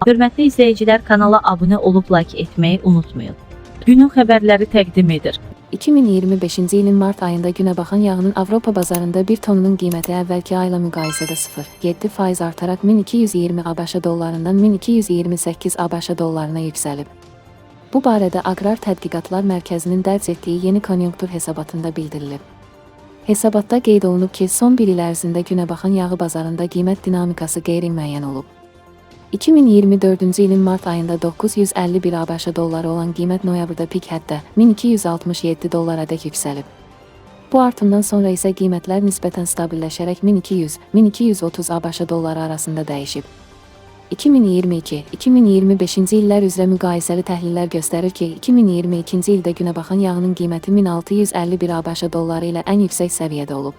Hörmətli izləyicilər, kanala abunə olub like etməyi unutmayın. Günün xəbərləri təqdim edir. 2025-ci ilin mart ayında günəbaxan yağının Avropa bazarında 1 tonunun qiyməti əvvəlki ayla müqayisədə 0,7% artaraq 1220 ABŞ dollarından 1228 ABŞ dollarına yüksəlib. Bu barədə Aqrar Tədqiqatlar Mərkəzinin dərc etdiyi yeni konjunktur hesabatında bildirilib. Hesabatda qeyd olunub ki, son bir il ərzində günəbaxan yağı bazarında qiymət dinamikası qeyri-müəyyən olub. 2024-cü ilin mart ayında 951 ABŞ dolları olan qiymət noyabrda pik həddə 1267 dollara-dək yüksəlib. Bu artımdan sonra isə qiymətlər nisbətən stabilləşərək 1200-1230 ABŞ dolları arasında dəyişib. 2022-2025-ci illər üzrə müqayisəli təhlillər göstərir ki, 2022-ci ildə günəbaxan yağının qiyməti 1651 ABŞ dolları ilə ən yüksək səviyyədə olub.